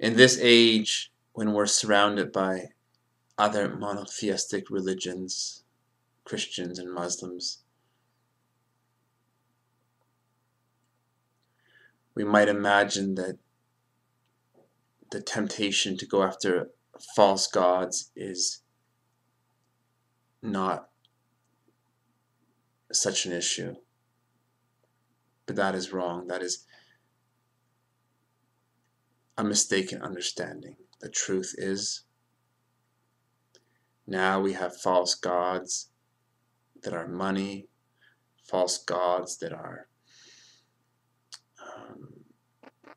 In this age, when we're surrounded by other monotheistic religions, Christians and Muslims, we might imagine that the temptation to go after false gods is not such an issue. But that is wrong. That is a mistaken understanding. The truth is, now we have false gods that are money, false gods that are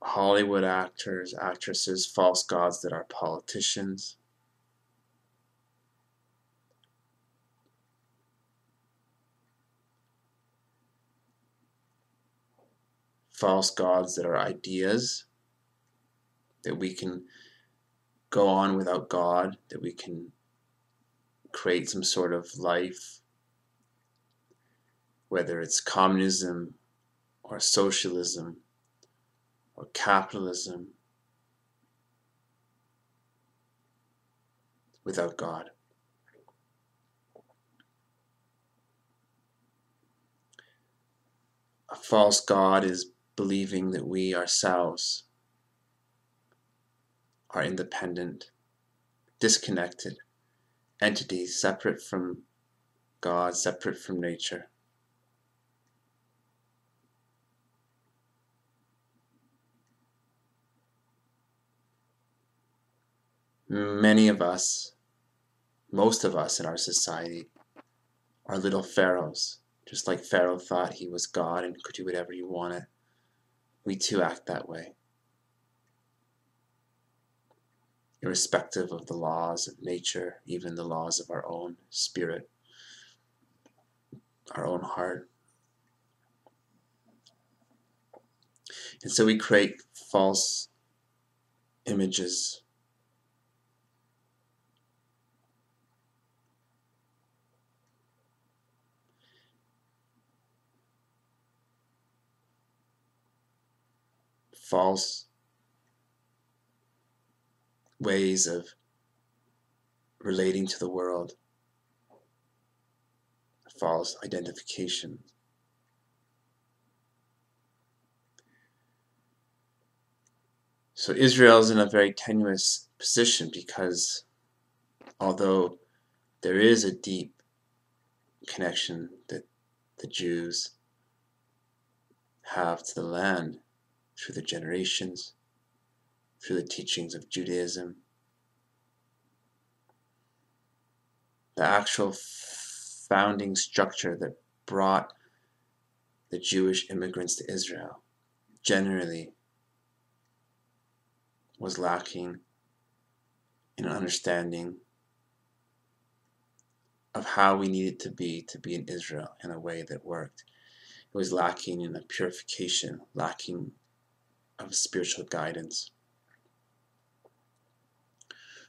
Hollywood actors, actresses, false gods that are politicians. False gods that are ideas, that we can go on without God, that we can create some sort of life, whether it's communism or socialism or capitalism, without God. A false God is believing that we ourselves are independent, disconnected entities, separate from God, separate from nature. Many of us, most of us in our society, are little pharaohs. Just like Pharaoh thought he was God and could do whatever he wanted, we too act that way, irrespective of the laws of nature, even the laws of our own spirit, our own heart. And so we create false images, false ways of relating to the world, false identification. So Israel is in a very tenuous position because although there is a deep connection that the Jews have to the land through the generations, through the teachings of Judaism, the actual founding structure that brought the Jewish immigrants to Israel generally was lacking in understanding of how we needed to be in Israel in a way that worked. It was lacking in a purification, lacking of spiritual guidance.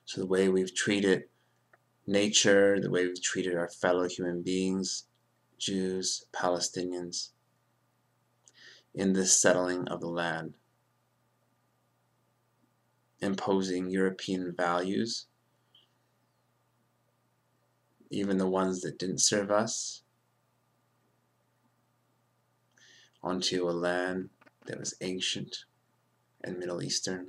So the way we've treated nature, the way we've treated our fellow human beings, Jews, Palestinians, in this settling of the land, imposing European values, even the ones that didn't serve us, onto a land that was ancient and Middle Eastern.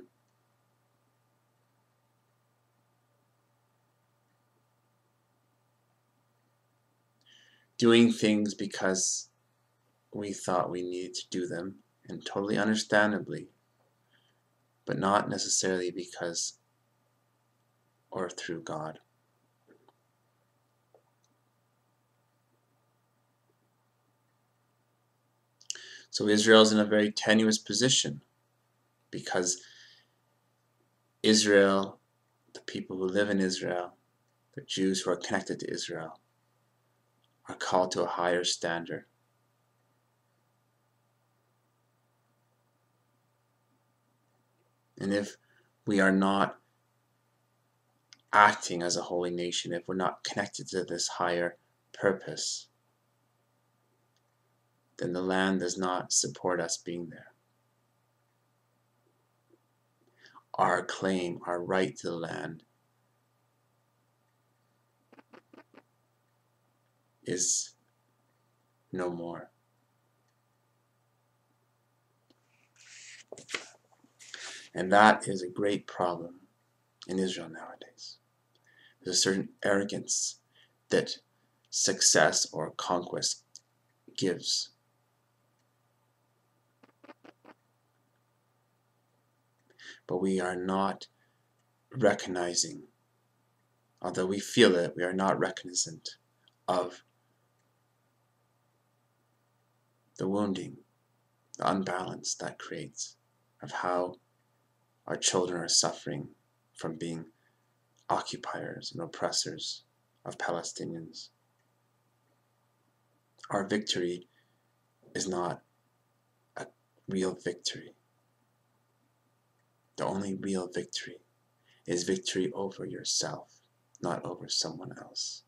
Doing things because we thought we needed to do them, and totally understandably, but not necessarily because or through God. So Israel is in a very tenuous position because Israel, the people who live in Israel, the Jews who are connected to Israel, are called to a higher standard. And if we are not acting as a holy nation, if we're not connected to this higher purpose, then the land does not support us being there. our claim, our right to the land is no more. And that is a great problem in Israel nowadays. There's a certain arrogance that success or conquest gives. But we are not recognizing, although we feel it, we are not recognizant of the wounding, the unbalance that creates, of how our children are suffering from being occupiers and oppressors of Palestinians. Our victory is not a real victory. The only real victory is victory over yourself, not over someone else.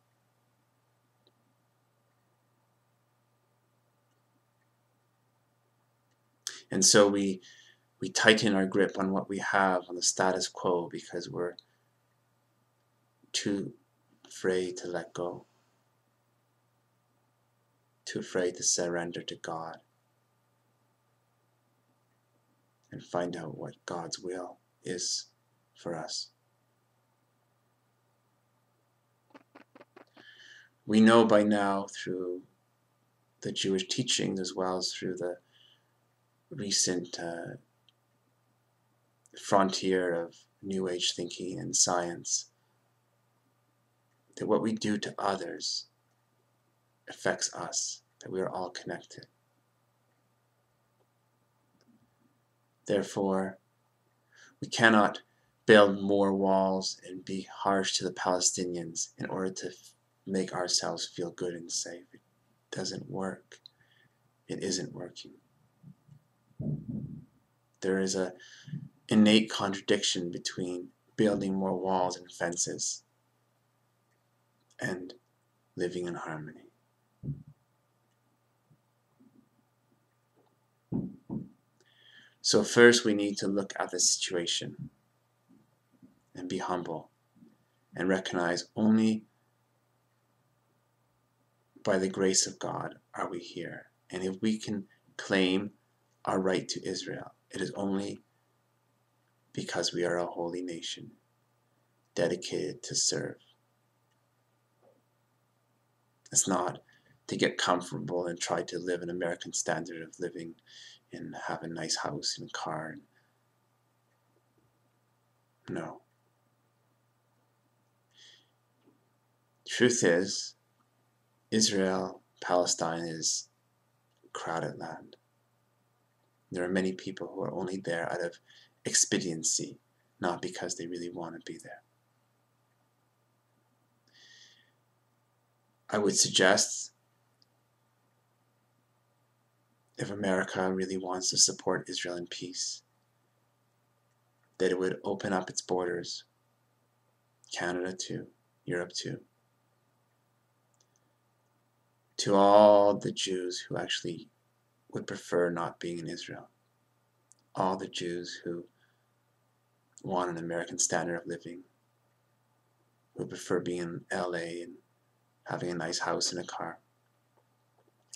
And so we tighten our grip on what we have, on the status quo, because we're too afraid to let go, too afraid to surrender to God and find out what God's will is for us. We know by now through the Jewish teachings, as well as through the recent frontier of New Age thinking and science, that what we do to others affects us, that we are all connected. Therefore, we cannot build more walls and be harsh to the Palestinians in order to make ourselves feel good and safe. It doesn't work. It isn't working. There is an innate contradiction between building more walls and fences and living in harmony. So first we need to look at the situation and be humble and recognize only by the grace of God are we here. And if we can claim our right to Israel, it is only because we are a holy nation dedicated to serve. It's not to get comfortable and try to live an American standard of living and have a nice house and car. No. Truth is, Israel, Palestine is crowded land. There are many people who are only there out of expediency, not because they really want to be there. I would suggest, if America really wants to support Israel in peace, that it would open up its borders, Canada too, Europe too, to all the Jews who actually would prefer not being in Israel. All the Jews who want an American standard of living, who prefer being in LA and having a nice house and a car.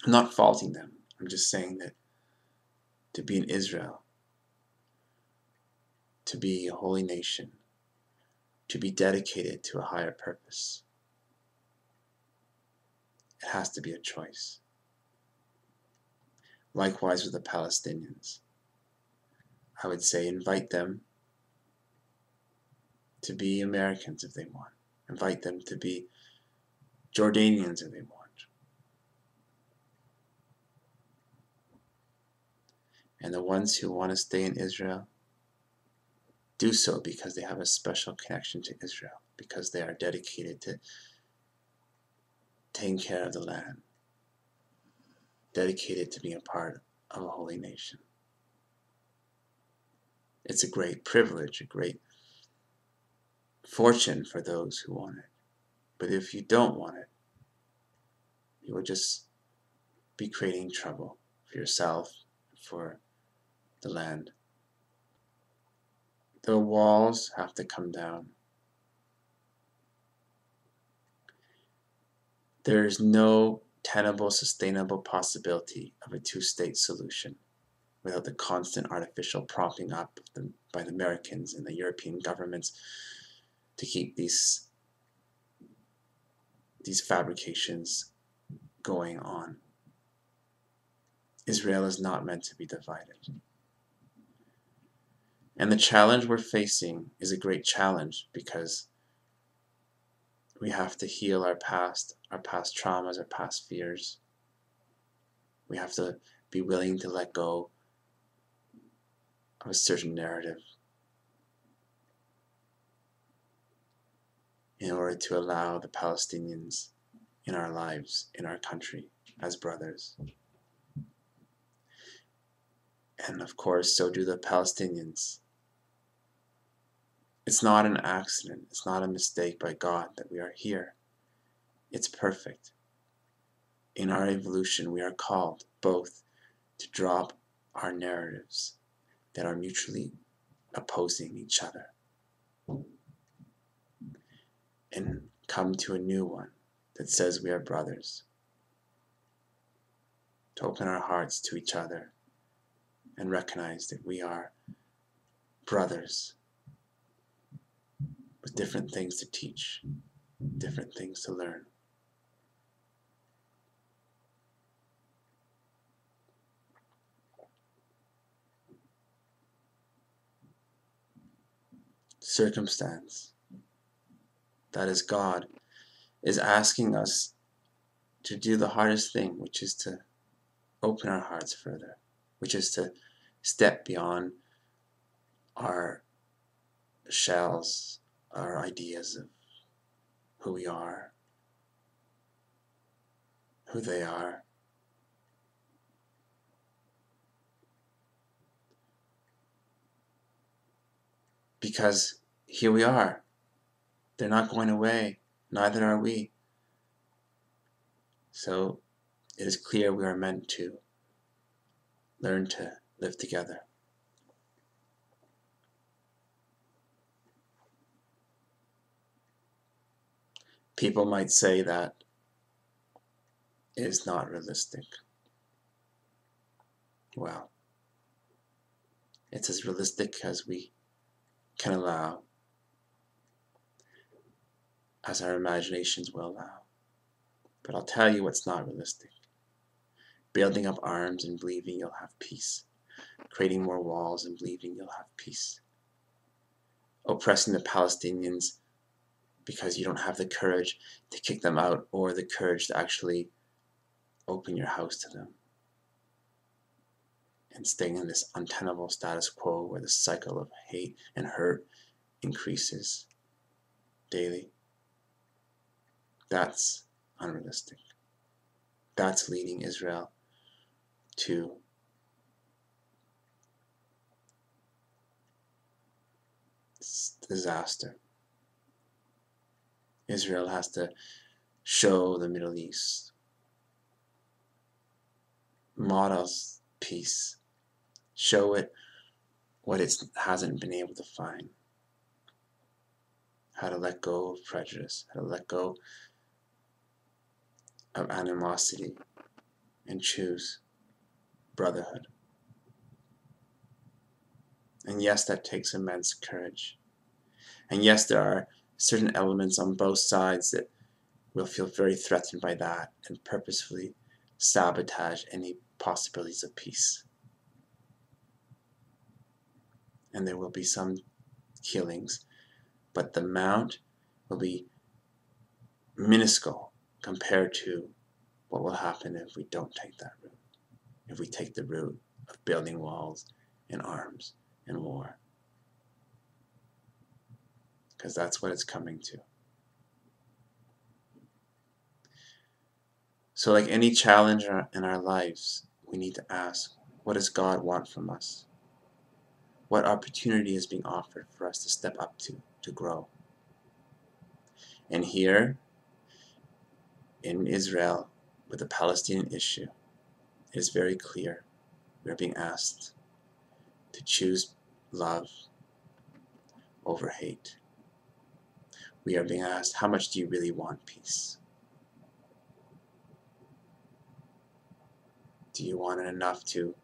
I'm not faulting them. I'm just saying that to be in Israel, to be a holy nation, to be dedicated to a higher purpose, it has to be a choice. Likewise with the Palestinians. I would say invite them to be Americans if they want. Invite them to be Jordanians if they want. And the ones who want to stay in Israel, do so because they have a special connection to Israel, because they are dedicated to taking care of the land, dedicated to being a part of a holy nation. It's a great privilege, a great fortune for those who want it. But if you don't want it, you will just be creating trouble for yourself, for the land. The walls have to come down. There is no tenable, sustainable possibility of a two-state solution without the constant artificial propping up by the Americans and the European governments to keep these fabrications going on. Israel is not meant to be divided. And the challenge we're facing is a great challenge because we have to heal our past traumas, our past fears. We have to be willing to let go of a certain narrative in order to allow the Palestinians in our lives, in our country, as brothers. And of course, so do the Palestinians. It's not an accident. It's not a mistake by God that we are here. It's perfect. In our evolution, we are called both to drop our narratives that are mutually opposing each other and come to a new one that says we are brothers. To open our hearts to each other and recognize that we are brothers with different things to teach, different things to learn. Circumstance, that is God, is asking us to do the hardest thing, which is to open our hearts further, which is to step beyond our shells, our ideas of who we are, who they are. Because here we are. They're not going away, neither are we. So it is clear we are meant to learn to live together. People might say that it is not realistic. Well, it's as realistic as we can allow, as our imaginations will allow. But I'll tell you what's not realistic. Building up arms and believing you'll have peace. Creating more walls and believing you'll have peace. Oppressing the Palestinians because you don't have the courage to kick them out or the courage to actually open your house to them. And staying in this untenable status quo where the cycle of hate and hurt increases daily. That's unrealistic. That's leading Israel to disaster. Israel has to show the Middle East, models peace, show it what it hasn't been able to find, how to let go of prejudice, how to let go of animosity and choose brotherhood. And yes, that takes immense courage. And yes, there are certain elements on both sides that will feel very threatened by that and purposefully sabotage any possibilities of peace. And there will be some killings, but the amount will be minuscule compared to what will happen if we don't take that route. If we take the route of building walls and arms and war. Because that's what it's coming to. So like any challenge in our lives, we need to ask, what does God want from us? What opportunity is being offered for us to step up to grow? And here in Israel, with the Palestinian issue, it is very clear we are being asked to choose love, over hate. We are being asked, how much do you really want peace? Do you want it enough to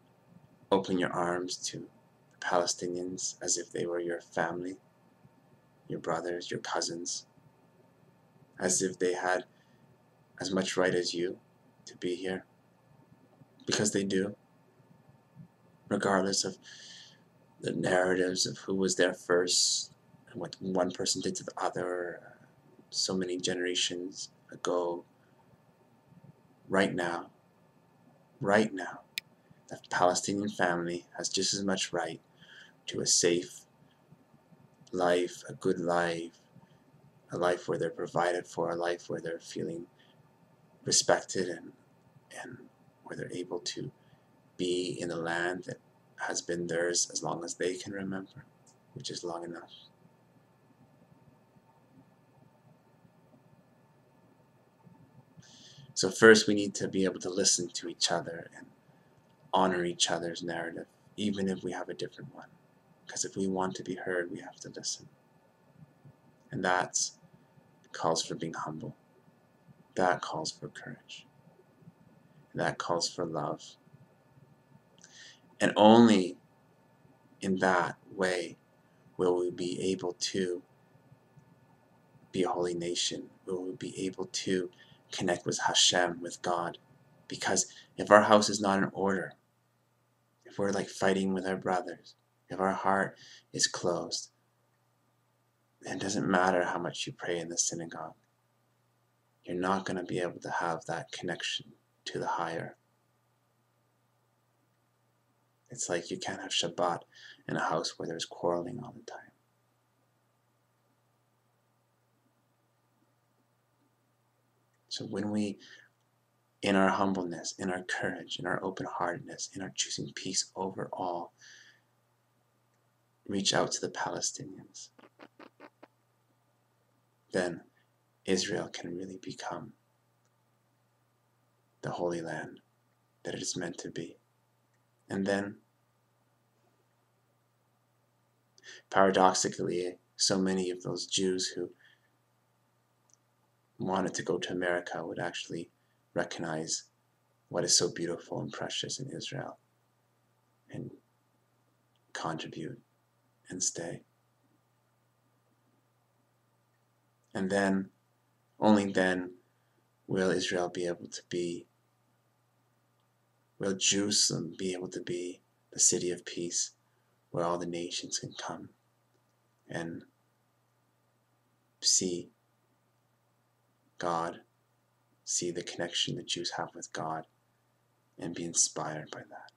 open your arms to the Palestinians as if they were your family, your brothers, your cousins, as if they had as much right as you to be here? Because they do, regardless of the narratives of who was there first and what one person did to the other so many generations ago. Right now, the Palestinian family has just as much right to a safe life, a good life, a life where they're provided for, a life where they're feeling respected and where they're able to be in a land that has been theirs as long as they can remember, which is long enough. So first we need to be able to listen to each other and honor each other's narrative, even if we have a different one. Because if we want to be heard, we have to listen. And that calls for being humble. That calls for courage. That calls for love. And only in that way will we be able to be a holy nation. Will we be able to connect with Hashem, with God. Because if our house is not in order, if we're like fighting with our brothers, if our heart is closed, then it doesn't matter how much you pray in the synagogue. You're not going to be able to have that connection to the higher. It's like you can't have Shabbat in a house where there's quarreling all the time. So when we, in our humbleness, in our courage, in our open-heartedness, in our choosing peace over all, reach out to the Palestinians, then Israel can really become the Holy Land that it is meant to be. And then, paradoxically, so many of those Jews who wanted to go to America would actually recognize what is so beautiful and precious in Israel and contribute and stay. And then, only then, will Israel be able to be, will Jerusalem be able to be the city of peace where all the nations can come and see God, see the connection the Jews have with God, and be inspired by that.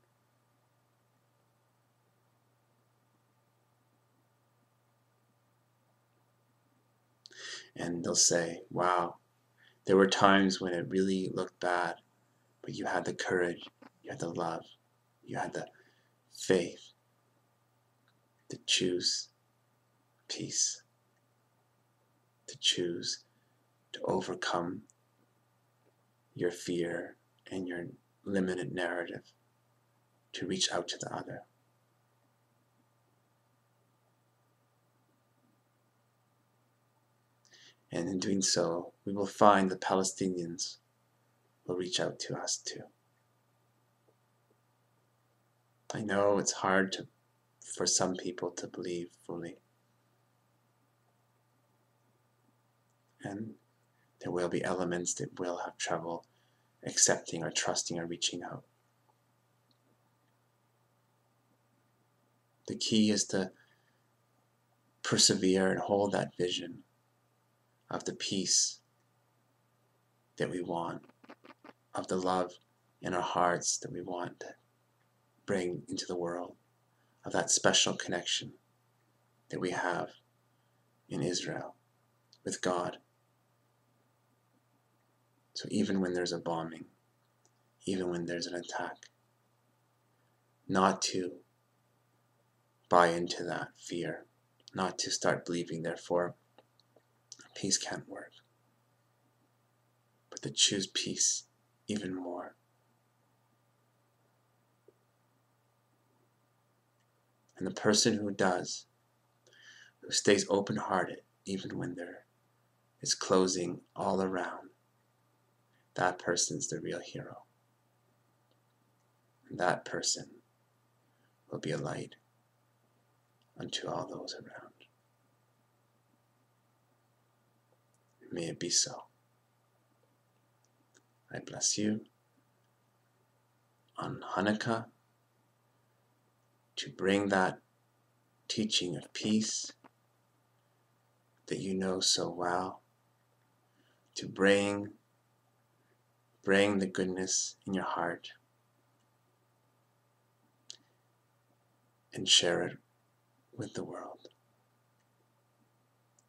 And they'll say, wow, there were times when it really looked bad, but you had the courage, you had the love, you had the faith to choose peace, to choose to overcome your fear and your limited narrative, to reach out to the other. And in doing so, we will find the Palestinians will reach out to us too. I know it's hard for some people to believe fully. And there will be elements that will have trouble accepting or trusting or reaching out. The key is to persevere and hold that vision of the peace that we want, of the love in our hearts that we want to bring into the world, of that special connection that we have in Israel with God. So even when there's a bombing, even when there's an attack, not to buy into that fear, not to start believing, therefore, peace can't work, but to choose peace even more. And the person who does who stays open-hearted even when there is closing all around, that person's the real hero. And that person will be a light unto all those around. May it be so. I bless you on Hanukkah to bring that teaching of peace that you know so well, to bring the goodness in your heart and share it with the world.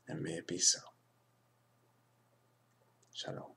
And may it be so. Shalom.